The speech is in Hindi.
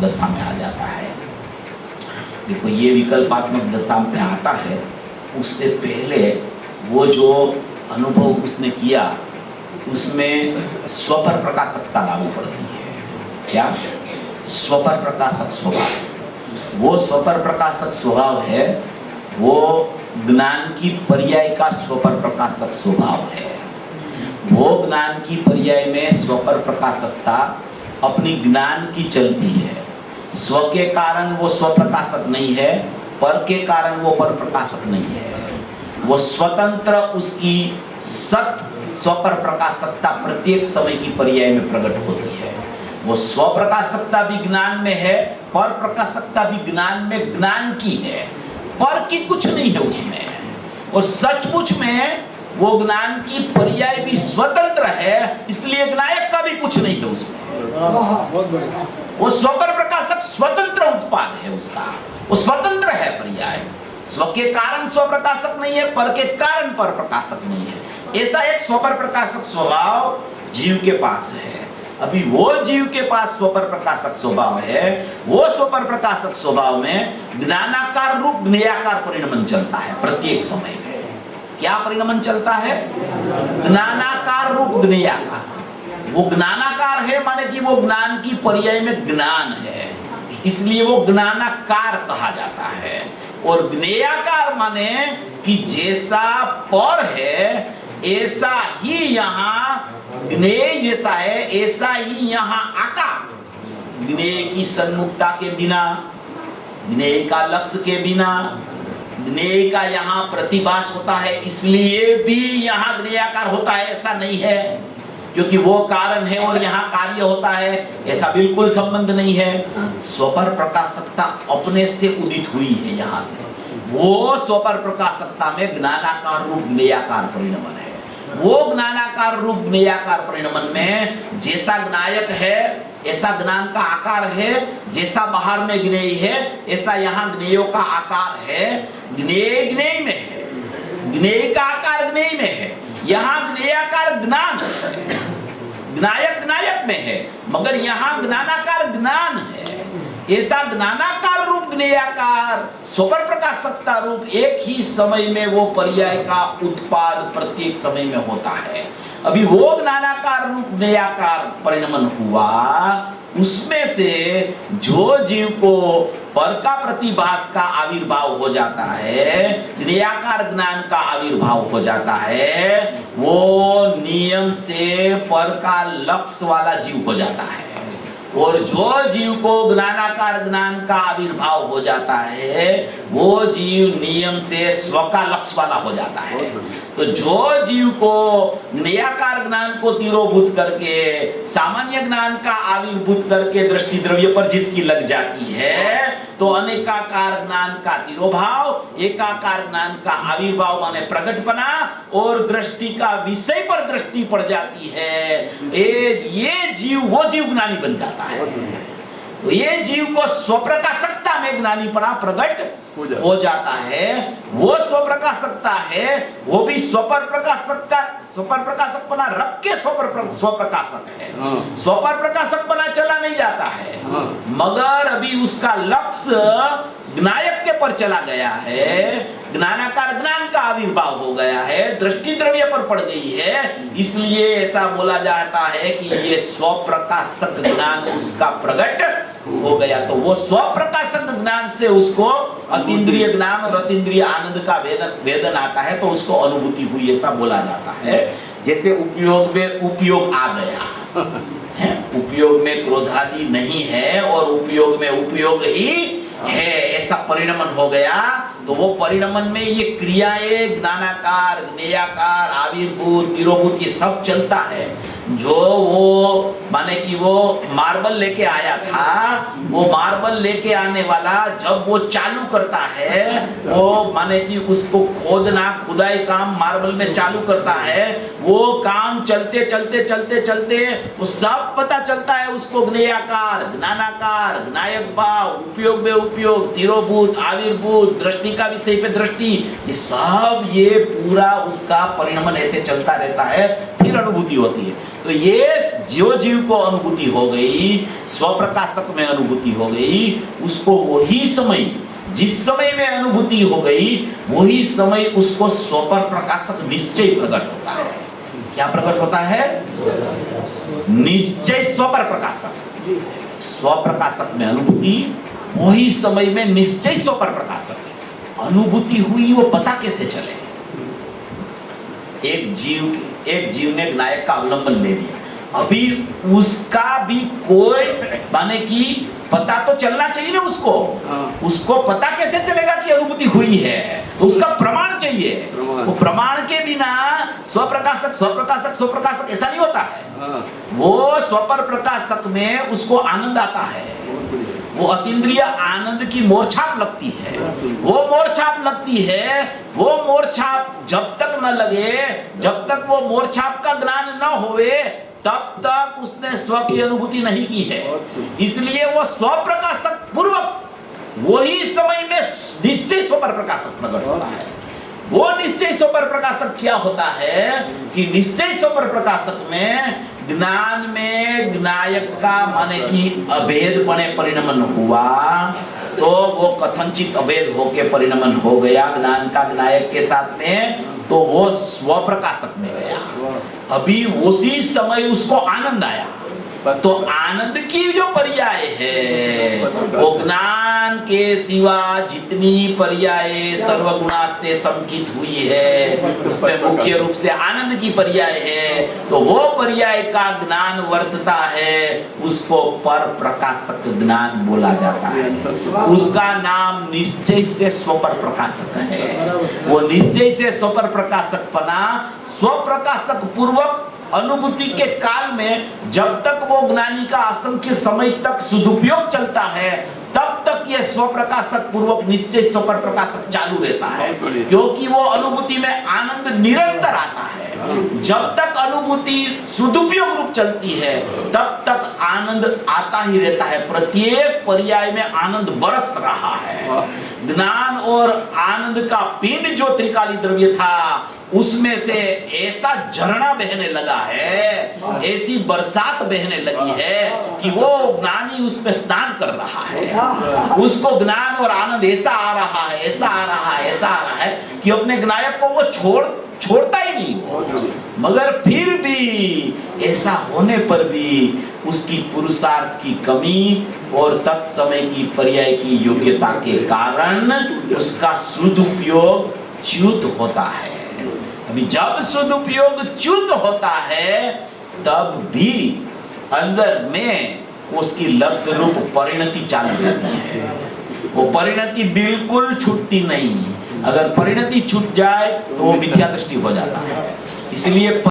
दशा में आ जाता है। देखो ये विकल्पात्मक दशा में आता है, उससे पहले वो जो अनुभव उसने किया उसमें स्वपर प्रकाशकता लागू पड़ती है। क्या? स्वपर प्रकाशक स्वभाव। वो स्वपर प्रकाशक स्वभाव है, वो ज्ञान की पर्याय का स्वपर प्रकाशक स्वभाव है। वो ज्ञान की पर्याय में स्वपर प्रकाशकता अपनी ज्ञान की चलती है। स्व के कारण वो स्वप्रकाशक नहीं है, पर के कारण वो पर प्रकाशक नहीं है। वो स्वतंत्र उसकी सत स्वपर प्रकाशकता प्रत्येक समय की पर्याय में प्रकट होती है। वो स्वप्रकाशकता भी ज्ञान में है, पर प्रकाशकता भी ज्ञान में ज्ञान की है, पर की कुछ नहीं है उसमें। और सचमुच में वो ज्ञान की पर्याय भी स्वतंत्र है, इसलिए ज्ञायक का भी कुछ नहीं है उसमें। वो स्वपर प्रकाशक स्वतंत्र उत्पाद है उसका, वो स्वतंत्र है पर्याय। स्व के कारण स्व प्रकाशक नहीं है, पर के कारण पर प्रकाशक नहीं है। ऐसा एक स्वपर प्रकाशक स्वभाव जीव के पास है। अभी वो जीव के पास स्वपर प्रकाशक स्वभाव है, वो स्वपर प्रकाशक स्वभाव में ज्ञानाकार रूप ज्ञेयाकार परिणमन चलता है प्रत्येक समय में। क्या परिणमन चलता है? ज्ञानाकार रूप ज्ञेयाकार। वो ज्ञानाकार है माने कि वो ज्ञान की पर्याय में ज्ञान है, इसलिए वो ज्ञानाकार कहा जाता है। और ज्ञेयाकार माने कि जैसा पर है ऐसा ही यहाँ ज्ञेय जैसा है, ऐसा ही यहाँ आकार। ज्ञेय की सन्मुखता के बिना, ज्ञेय का लक्ष्य के बिना, ज्ञेय का यहाँ प्रतिभास होता है, इसलिए भी यहाँ ज्ञेयाकार होता है ऐसा नहीं है। क्योंकि वो कारण है और यहाँ कार्य होता है, ऐसा बिल्कुल संबंध नहीं है। स्वपर प्रकाशकता अपने से उदित हुई है यहाँ से। वो स्वपर प्रकाशकता में ज्ञानाकार रूप ज्ञेयाकार परिणमन है। वो ज्ञानाकार रूप ज्ञेयाकार परिणमन में जैसा ज्ञायक है ऐसा ज्ञान का आकार है, जैसा बाहर में ज्ञेय है ऐसा यहाँ ज्ञेयों का आकार है। ज्ञेय ज्ञेय में है, ज्ञेय का आकार ज्ञेय में है, यहाँ ज्ञेयाकार ज्ञान है। ज्ञायक ज्ञायक में है, मगर यहाँ ज्ञानाकार ज्ञान है। ऐसा ज्ञानाकार रूप ज्ञेयाकार स्वपर प्रकाशकता रूप एक ही समय में वो पर्याय का उत्पाद प्रत्येक समय में होता है। अभी वो ज्ञानाकार रूप ज्ञेयाकार परिणमन हुआ, उसमें से जो जीव को पर का प्रतिभास का आविर्भाव हो जाता है, ज्ञेयाकार ज्ञान का आविर्भाव हो जाता है, वो नियम से पर का लक्ष्य वाला जीव हो जाता है। और जो जीव को ज्ञानाकार ज्ञान का आविर्भाव हो जाता है वो जीव नियम से स्व का लक्ष्य वाला हो जाता है। तो जो जीव को ज्ञेयाकार ज्ञान को तिरोभूत करके सामान्य ज्ञान का आविर्भूत करके दृष्टि द्रव्य पर जिसकी लग जाती है, तो अनेकाकार ज्ञान का तिरोभाव, एकाकार ज्ञान का आविर्भाव माने प्रकटपना और दृष्टि का विषय पर दृष्टि पड़ जाती है। ये जीव वो जीव ज्ञानी बन जाता है। तो ये जीव को स्वप्रकाशकता में ज्ञानीपना प्रकट हो जाता है। वो स्वप्रकाशकता है, वो भी स्वपर प्रकाशकपना रख के स्वप्रकाशक है। स्वपर प्रकाशकपना चला नहीं जाता है, मगर अभी उसका लक्ष्य ज्ञायक के पर चला गया है, ज्ञानाकार ज्ञान का आविर्भाव हो गया है, दृष्टि द्रव्य पर पड़ गई है, इसलिए ऐसा बोला जाता है कि ये स्वप्रकाशक ज्ञान उसका प्रकट हो गया। तो वो स्वप्रकाशक ज्ञान से उसको अतीन्द्रिय ज्ञान और अतीन्द्रिय आनंद का वेदन आता है, तो उसको अनुभूति हुई ऐसा बोला जाता है। जैसे उपयोग में उपयोग आ गया है, उपयोग में क्रोधादि नहीं है और उपयोग में उपयोग ही है, ऐसा परिणमन हो गया। तो वो परिणमन में ये क्रियाएं ज्ञानाकार ज्ञेयाकार आविर्भूत तिरोभूत ये सब चलता है। जो वो माने कि वो मार्बल लेके आया था, वो मार्बल लेके आने वाला जब वो चालू करता है, वो माने कि उसको खोदना खुदाई काम मार्बल में चालू करता है, वो काम चलते चलते चलते चलते वो सब पता चलता है उसको ज्ञेयाकार ज्ञानाकार ज्ञायक भाव उपयोग में उपयोग तिरोभूत आविर्भूत दृष्टि का विषय पे दृष्टि, ये सब ये पूरा उसका परिणमन ऐसे चलता रहता है, फिर अनुभूति होती है। तो ये जो जीव को अनुभूति हो गई, स्वप्रकाशक में अनुभूति हो गई, उसको वही समय, जिस समय में अनुभूति हो गई वही समय उसको स्वपर प्रकाशक निश्चय प्रकट होता है। क्या प्रकट होता है? निश्चय स्वपर प्रकाशक। स्वप्रकाशक में अनुभूति, वही समय में निश्चय स्वपर प्रकाशक। अनुभूति हुई वो पता कैसे चले? एक जीव ने नायक का अवलंबन ले लिया, अभी उसका भी कोई माने कि पता तो चलना चाहिए ना उसको। उसको पता कैसे चलेगा कि अनुभूति हुई है? तो उसका प्रमाण चाहिए। वो प्रमाण के बिना स्वप्रकाशक स्वप्रकाशक स्वप्रकाशक ऐसा नहीं होता है। वो स्वपर प्रकाशक में उसको आनंद आता है, वो अतीन्द्रिय आनंद की मोरछाप लगती है। वो मोरछाप लगती है, वो मोरछाप जब तक न लगे, जब तक वो मोरछाप का ज्ञान न होवे, तब तक उसने स्व की अनुभूति नहीं की है। इसलिए वो स्वप्रकाशक पूर्वक वही समय में निश्चय स्वपर प्रकाशक प्रकट होता है। वो निश्चय स्वपर प्रकाशक क्या होता है कि निश्चय स्वपर प्रकाशक में ज्ञान में ज्ञायक का माने कि अभेदपणे परिणमन हुआ, तो वो कथनचित अभेद होके परिणमन हो गया ज्ञान का ज्ञायक के साथ में, तो वो स्वप्रकाशक में गया। अभी उसी समय उसको आनंद आया, तो आनंद की जो पर्याय है वो ज्ञान के सिवा जितनी पर्याय सर्वगुणास्ते संकित हुई है, उसमें मुख्य रूप से आनंद की पर्याय है। तो वो पर्याय का ज्ञान वर्तता है, उसको पर प्रकाशक ज्ञान बोला जाता है। उसका नाम निश्चय से स्वपर प्रकाशक है। वो निश्चय से स्वपर प्रकाशक पना स्वप्रकाशक पूर्वक अनुभूति के काल में जब तक वो ज्ञानी का असंख्य समय तक सदुपयोग चलता है, तब तक ये स्वप्रकाशक पूर्वक निश्चय स्वपर प्रकाशक चालू रहता है, क्योंकि वो अनुभूति में आनंद निरंतर आता है। जब तक अनुभूति सदुपयोग रूप चलती है तब तक आनंद आता ही रहता है। प्रत्येक पर्याय में आनंद बरस रहा है। ज्ञान और आनंद का पिंड जो त्रिकाली द्रव्य था, उसमें से ऐसा झरना बहने लगा है, ऐसी बरसात बहने लगी है कि वो ज्ञानी उसमें स्नान कर रहा है। उसको ज्ञान और आनंद ऐसा आ रहा है, ऐसा आ रहा है, ऐसा आ रहा है कि अपने ज्ञायक को वो छोड़ता ही नहीं। मगर फिर भी ऐसा होने पर भी उसकी पुरुषार्थ की कमी और तत्समय की पर्याय की योग्यता के कारण उसका सदुपयोग च्युत होता है। अभी जब सदुपयोग च्युत होता है तब भी अंदर में उसकी लब्ध रूप परिणति चालू रहती है। वो परिणति बिल्कुल छूटती नहीं। अगर परिणति छूट जाए तो वो मिथ्या दृष्टि हो जाता है। इसलिए